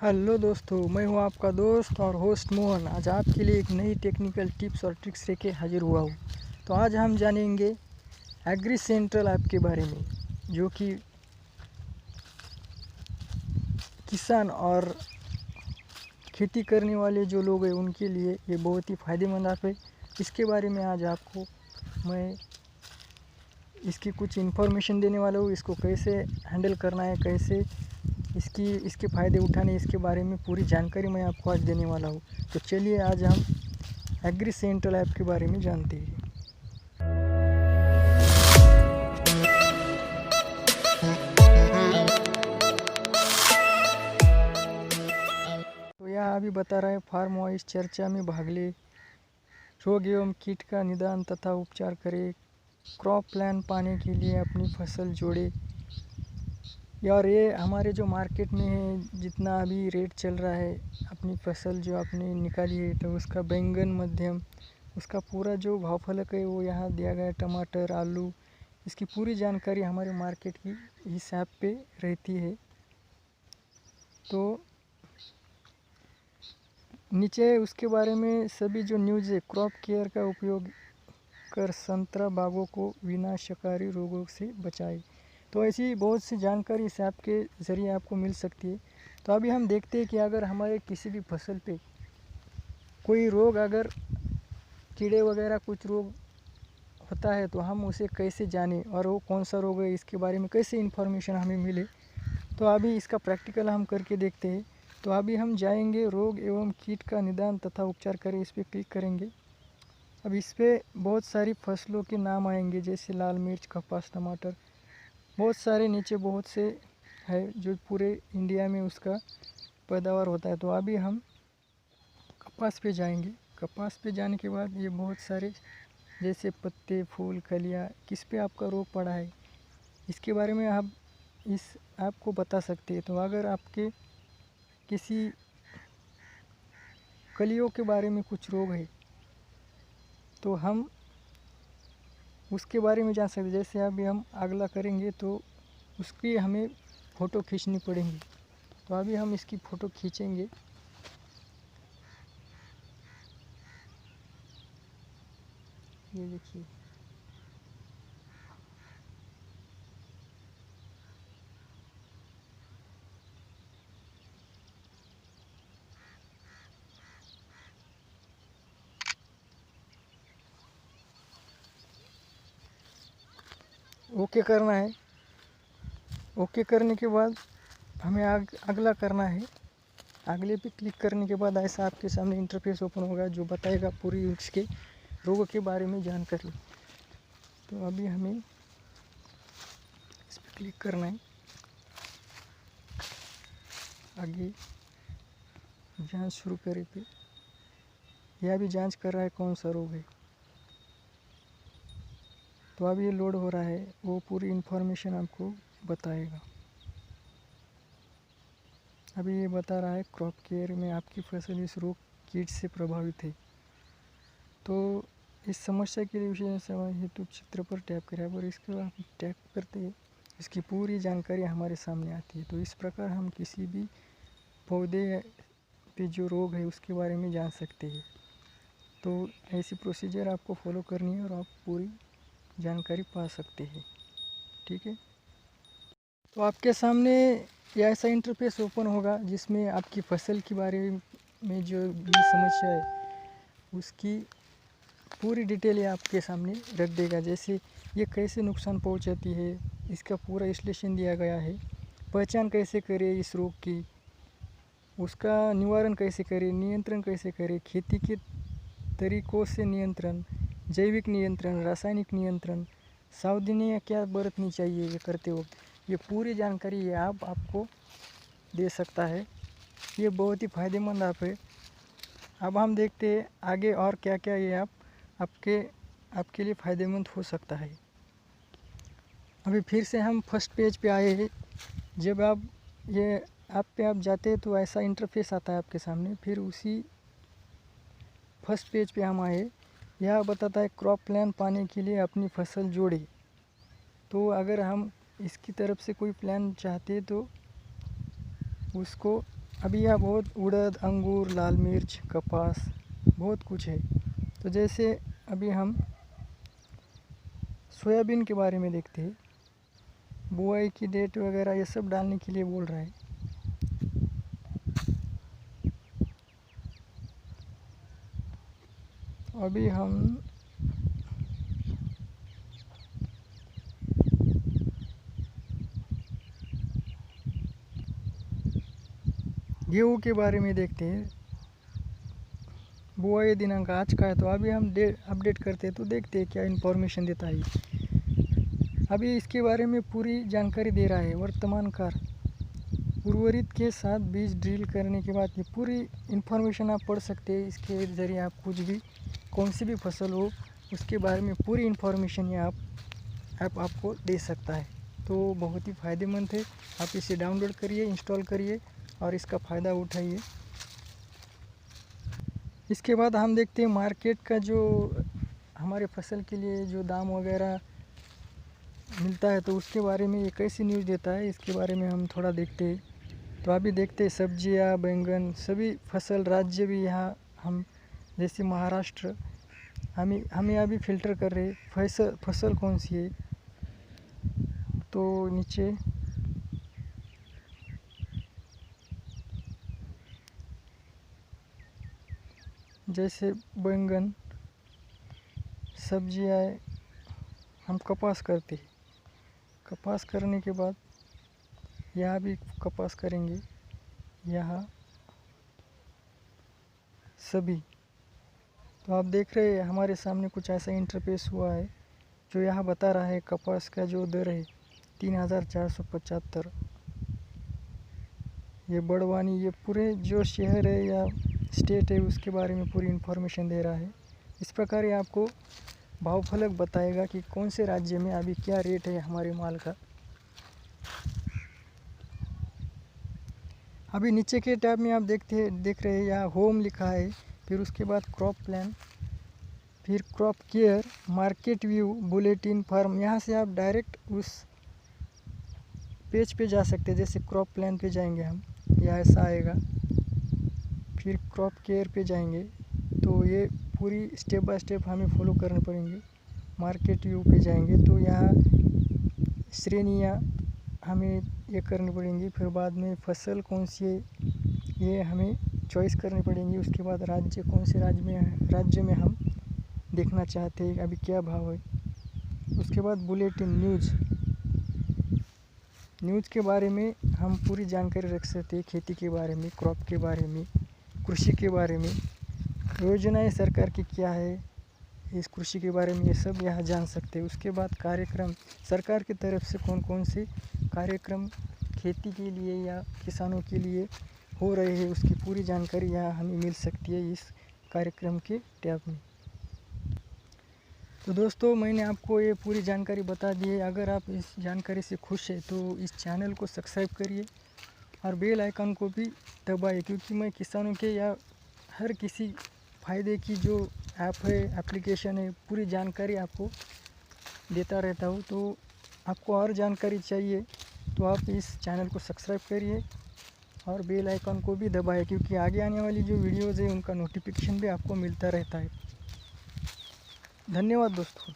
Hello दोस्तों, मैं हूं आपका दोस्त और होस्ट मोहन। आज आपके लिए एक नई टेक्निकल टिप्स और ट्रिक्स लेके हाजिर हुआ हूं। तो आज हम जानेंगे एग्री सेंट्रल ऐप के बारे में, जो कि किसान और खेती करने वाले जो लोग हैं उनके लिए ये बहुत ही फ़ायदेमंद ऐप है। इसके बारे में आज आपको मैं इसकी कुछ इन्फॉर्मेशन देने वाला हूँ। इसको कैसे हैंडल करना है, कैसे इसके फ़ायदे उठाने, इसके बारे में पूरी जानकारी मैं आपको आज देने वाला हूँ। तो चलिए आज हम एग्री सेंट्रल ऐप के बारे में जानते हैं। तो यह अभी बता रहा है, फार्म वाइज चर्चा में भाग ले, रोग एवं कीट का निदान तथा उपचार करें, क्रॉप प्लान पाने के लिए अपनी फसल जोड़े। यार ये हमारे जो मार्केट में है, जितना अभी रेट चल रहा है, अपनी फसल जो आपने निकाली है तो उसका बैंगन मध्यम, उसका पूरा जो भाव फलक है वो यहाँ दिया गया है। टमाटर, आलू, इसकी पूरी जानकारी हमारे मार्केट की इस ऐप पे रहती है। तो नीचे उसके बारे में सभी जो न्यूज़ है, क्रॉप केयर का उपयोग कर संतरा बागों को विनाशकारी रोगों से बचाए। तो ऐसी बहुत सी जानकारी इस ऐप के ज़रिए आपको मिल सकती है। तो अभी हम देखते हैं कि अगर हमारे किसी भी फसल पे कोई रोग, अगर कीड़े वगैरह कुछ रोग होता है तो हम उसे कैसे जानें और वो कौन सा रोग है, इसके बारे में कैसे इन्फॉर्मेशन हमें मिले। तो अभी इसका प्रैक्टिकल हम करके देखते हैं। तो अभी हम जाएंगे रोग एवं कीट का निदान तथा उपचार करें, इस पर क्लिक करेंगे। अब इस पर बहुत सारी फसलों के नाम आएंगे, जैसे लाल मिर्च, कपास, टमाटर, बहुत सारे नीचे बहुत से है जो पूरे इंडिया में उसका पैदावार होता है। तो अभी हम कपास पे जाएंगे। कपास पे जाने के बाद ये बहुत सारे जैसे पत्ते, फूल, कलियाँ, किस पे आपका रोग पड़ा है, इसके बारे में आप इस ऐप को बता सकते हैं। तो अगर आपके किसी कलियों के बारे में कुछ रोग है तो हम उसके बारे में जान सकते हैं। जैसे अभी हम अगला करेंगे तो उसकी हमें फ़ोटो खींचनी पड़ेगी। तो अभी हम इसकी फ़ोटो खींचेंगे। ये देखिए, ओके करना है। ओके करने के बाद हमें अगला करना है। अगले पे क्लिक करने के बाद ऐसा आपके सामने इंटरफेस ओपन होगा जो बताएगा पूरी उसके रोग के बारे में जानकारी। तो अभी हमें इस पर क्लिक करना है। आगे जांच शुरू करें पे यह भी जांच कर रहा है कौन सा रोग है। तो अब ये लोड हो रहा है, वो पूरी इन्फॉर्मेशन आपको बताएगा। अभी ये बता रहा है क्रॉप केयर में आपकी फसल इस रोग कीट से प्रभावित है। तो इस समस्या के लिए विशेष सेवा हेतु चित्र पर टैप करें और इसके बाद टैप करते हैं इसकी पूरी जानकारी हमारे सामने आती है। तो इस प्रकार हम किसी भी पौधे पे जो रोग है उसके बारे में जान सकते हैं। तो ऐसी प्रोसीजर आपको फॉलो करनी है और आप पूरी जानकारी पा सकते हैं। ठीक है। तो आपके सामने यह ऐसा इंटरफेस ओपन होगा जिसमें आपकी फसल के बारे में जो भी समस्या है उसकी पूरी डिटेल ये आपके सामने रख देगा। जैसे ये कैसे नुकसान पहुंचाती है, इसका पूरा विश्लेषण दिया गया है। पहचान कैसे करें इस रोग की, उसका निवारण कैसे करें, नियंत्रण कैसे करें, खेती के तरीक़ों से नियंत्रण, जैविक नियंत्रण, रासायनिक नियंत्रण, सावधानियाँ क्या बरतनी चाहिए ये करते वक्त, ये पूरी जानकारी ये आपको दे सकता है। ये बहुत ही फ़ायदेमंद ऐप है। अब हम देखते हैं आगे और क्या क्या ये ऐप आपके लिए फ़ायदेमंद हो सकता है। अभी फिर से हम फर्स्ट पेज पे आए हैं। जब आप ये ऐप पे आप जाते हैं तो ऐसा इंटरफेस आता है आपके सामने। फिर उसी फर्स्ट पेज पे हम आए, यह बताता है क्रॉप प्लान पाने के लिए अपनी फसल जोड़े। तो अगर हम इसकी तरफ से कोई प्लान चाहते हैं तो उसको अभी यहाँ बहुत उड़द, अंगूर, लाल मिर्च, कपास बहुत कुछ है। तो जैसे अभी हम सोयाबीन के बारे में देखते हैं, बुआई की डेट वगैरह ये सब डालने के लिए बोल रहा है। अभी हम गेहूँ के बारे में देखते हैं। बुआई दिनांक आज का है, तो अभी हम अपडेट करते हैं, तो देखते हैं क्या इन्फॉर्मेशन देता है। अभी इसके बारे में पूरी जानकारी दे रहा है। वर्तमान काल उर्वरित के साथ बीज ड्रिल करने के बाद ये पूरी इन्फॉर्मेशन आप पढ़ सकते हैं। इसके ज़रिए आप कुछ भी, कौन सी भी फसल हो उसके बारे में पूरी इन्फॉर्मेशन ये ऐप आपको दे सकता है। तो बहुत ही फ़ायदेमंद है। आप इसे डाउनलोड करिए, इंस्टॉल करिए और इसका फ़ायदा उठाइए। इसके बाद हम देखते हैं मार्केट का जो हमारे फसल के लिए जो दाम वगैरह मिलता है, तो उसके बारे में ये कैसी न्यूज़ देता है, इसके बारे में हम थोड़ा देखते हैं। तो अभी देखते हैं सब्जियां, बैंगन, सभी फसल राज्य भी यहाँ हम जैसे महाराष्ट्र, हमें अभी फ़िल्टर कर रहे फसल कौन सी है। तो नीचे जैसे बैंगन, सब्जियां, हम कपास करते हैं। कपास करने के बाद यहाँ भी कपास करेंगे, यहाँ सभी। तो आप देख रहे हैं हमारे सामने कुछ ऐसा इंटरफेस हुआ है जो यहाँ बता रहा है कपास का जो दर है 3475। ये बड़वानी, ये पूरे जो शहर है या स्टेट है उसके बारे में पूरी इन्फॉर्मेशन दे रहा है। इस प्रकार ये आपको भाव फलक बताएगा कि कौन से राज्य में अभी क्या रेट है हमारे माल का। अभी नीचे के टैब में आप देख रहे हैं यहाँ होम लिखा है, फिर उसके बाद क्रॉप प्लान, फिर crop care, market view, bulletin, farm. यहाँ से आप डायरेक्ट उस पेज पे जा सकते हैं। जैसे क्रॉप प्लान पे जाएंगे हम, यह ऐसा आएगा। फिर क्रॉप केयर पे जाएंगे तो ये पूरी स्टेप बाय स्टेप हमें फॉलो करने पड़ेंगे। मार्केट व्यू पे जाएंगे तो यहाँ श्रेणियाँ हमें ये करनी पड़ेंगी। फिर बाद में फसल कौन सी है ये हमें चॉइस करनी पड़ेंगी। उसके बाद राज्य, कौन से राज्य में हम देखना चाहते हैं अभी क्या भाव है। उसके बाद बुलेटिन, न्यूज़ के बारे में हम पूरी जानकारी रख सकते हैं। खेती के बारे में, क्रॉप के बारे में, कृषि के बारे में, योजनाएं सरकार की क्या है इस कृषि के बारे में, ये सब यहाँ जान सकते हैं। उसके बाद कार्यक्रम, सरकार की तरफ से कौन कौन से कार्यक्रम खेती के लिए या किसानों के लिए हो रहे हैं उसकी पूरी जानकारी यहाँ हमें मिल सकती है इस कार्यक्रम के टैब में। तो दोस्तों, मैंने आपको ये पूरी जानकारी बता दी है। अगर आप इस जानकारी से खुश हैं तो इस चैनल को सब्सक्राइब करिए और बेल आइकन को भी दबाइए, क्योंकि मैं किसानों के या हर किसी फ़ायदे की जो ऐप है, एप्लीकेशन है, पूरी जानकारी आपको देता रहता हूँ। तो आपको और जानकारी चाहिए तो आप इस चैनल को सब्सक्राइब करिए और बेल आइकन को भी दबाइए, क्योंकि आगे आने वाली जो वीडियोज़ है उनका नोटिफिकेशन भी आपको मिलता रहता है। धन्यवाद दोस्तों।